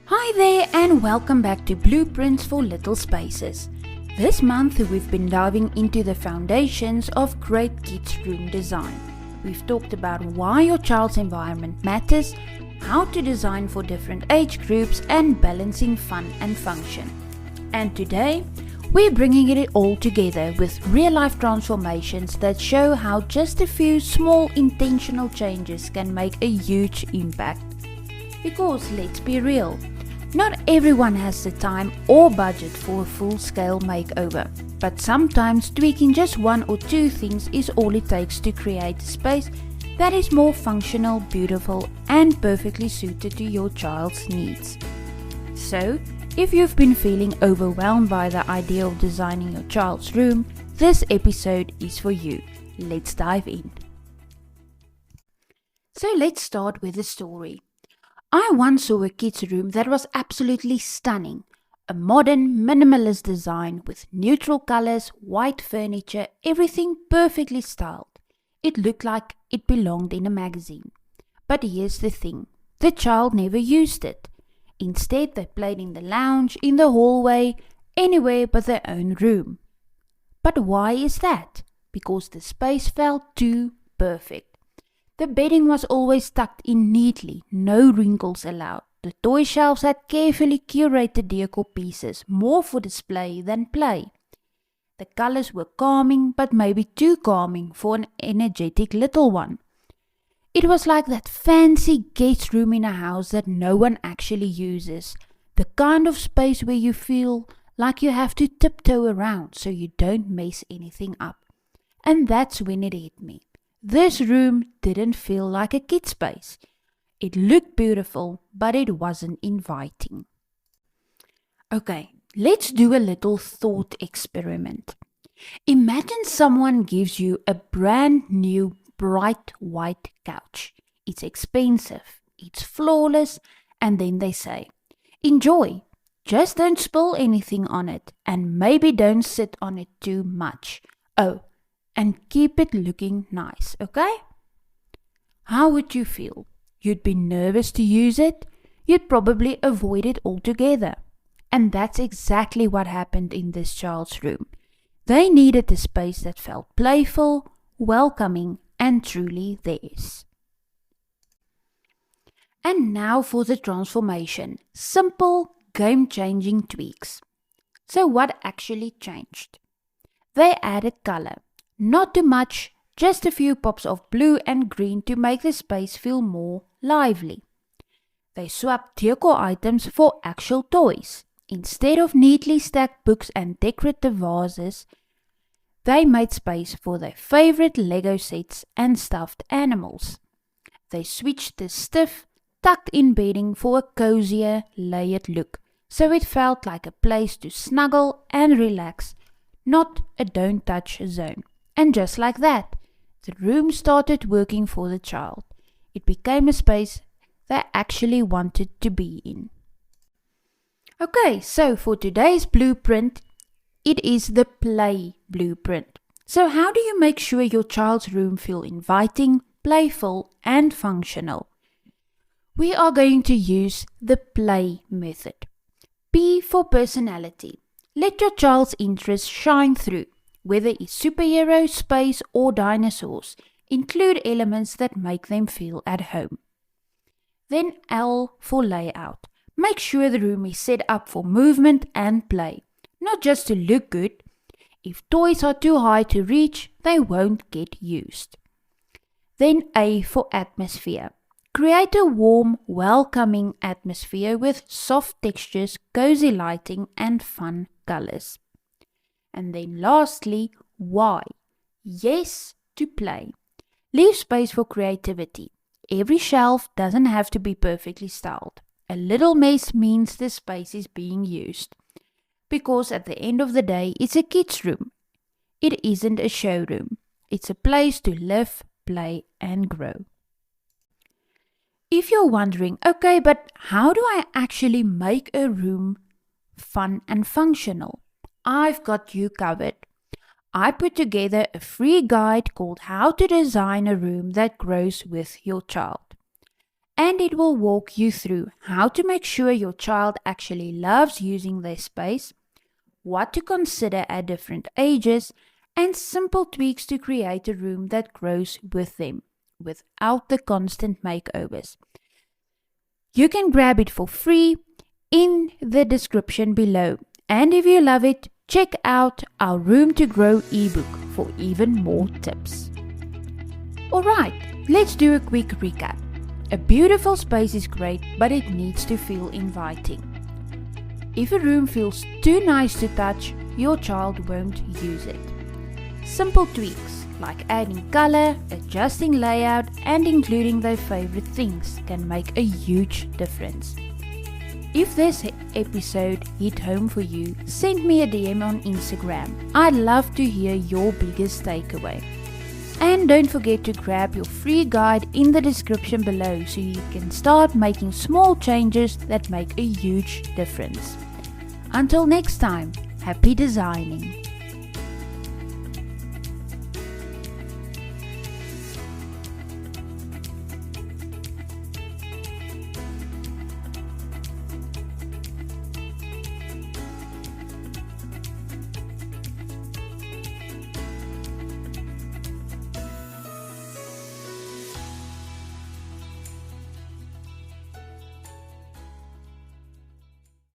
Hi there and welcome back to Blueprints for Little Spaces. This month we've been diving into the foundations of great kids' room design. We've talked about why your child's environment matters, how to design for different age groups and balancing fun and function. And today we're bringing it all together with real-life transformations that show how just a few small intentional changes can make a huge impact. Because let's be real, not everyone has the time or budget for a full-scale makeover, but sometimes tweaking just one or two things is all it takes to create a space that is more functional, beautiful, and perfectly suited to your child's needs. So, if you've been feeling overwhelmed by the idea of designing your child's room, this episode is for you. Let's dive in. So let's start with a story. I once saw a kid's room that was absolutely stunning. A modern, minimalist design with neutral colors, white furniture, everything perfectly styled. It looked like it belonged in a magazine. But here's the thing, the child never used it. Instead, they played in the lounge, in the hallway, anywhere but their own room. But why is that? Because the space felt too perfect. The bedding was always tucked in neatly, no wrinkles allowed. The toy shelves had carefully curated decor pieces, more for display than play. The colors were calming, but maybe too calming for an energetic little one. It was like that fancy guest room in a house that no one actually uses. The kind of space where you feel like you have to tiptoe around so you don't mess anything up. And that's when it hit me. This room didn't feel like a kid space. It looked beautiful, but it wasn't inviting. Okay, let's do a little thought experiment. Imagine someone gives you a brand new bright white couch. It's expensive, it's flawless, and then they say, enjoy, just don't spill anything on it, and maybe don't sit on it too much. Oh, and keep it looking nice, okay? How would you feel? You'd be nervous to use it? You'd probably avoid it altogether. And that's exactly what happened in this child's room. They needed a space that felt playful, welcoming, and truly theirs. And now for the transformation. Simple, game-changing tweaks. So what actually changed? They added color. Not too much, just a few pops of blue and green to make the space feel more lively. They swapped decor items for actual toys. Instead of neatly stacked books and decorative vases, they made space for their favorite Lego sets and stuffed animals. They switched the stiff, tucked-in bedding for a cozier, layered look, so it felt like a place to snuggle and relax, not a don't-touch zone. And just like that, the room started working for the child. It became a space they actually wanted to be in. Okay, so for today's blueprint, it is the play blueprint. So how do you make sure your child's room feel inviting, playful, and functional? We are going to use the play method. P for personality. Let your child's interests shine through. Whether it's superheroes, space, or dinosaurs, include elements that make them feel at home. Then L for layout. Make sure the room is set up for movement and play, not just to look good. If toys are too high to reach, they won't get used. Then A for atmosphere. Create a warm, welcoming atmosphere with soft textures, cozy lighting, and fun colors. And then lastly, Y. Yes to play. Leave space for creativity. Every shelf doesn't have to be perfectly styled. A little mess means the space is being used. Because at the end of the day, it's a kid's room. It isn't a showroom. It's a place to live, play, and grow. If you're wondering, okay, but how do I actually make a room fun and functional? I've got you covered. I put together a free guide called How to Design a Room That Grows with Your Child. and it will walk you through how to make sure your child actually loves using their space, what to consider at different ages, and simple tweaks to create a room that grows with them without the constant makeovers. You can grab it for free in the description below. And if you love it, check out our Room to Grow ebook for even more tips. Alright, let's do a quick recap. A beautiful space is great, but it needs to feel inviting. If a room feels too nice to touch, your child won't use it. Simple tweaks like adding color, adjusting layout, and including their favorite things can make a huge difference. If this episode hit home for you, send me a DM on Instagram. I'd love to hear your biggest takeaway. And don't forget to grab your free guide in the description below so you can start making small changes that make a huge difference. Until next time, happy designing!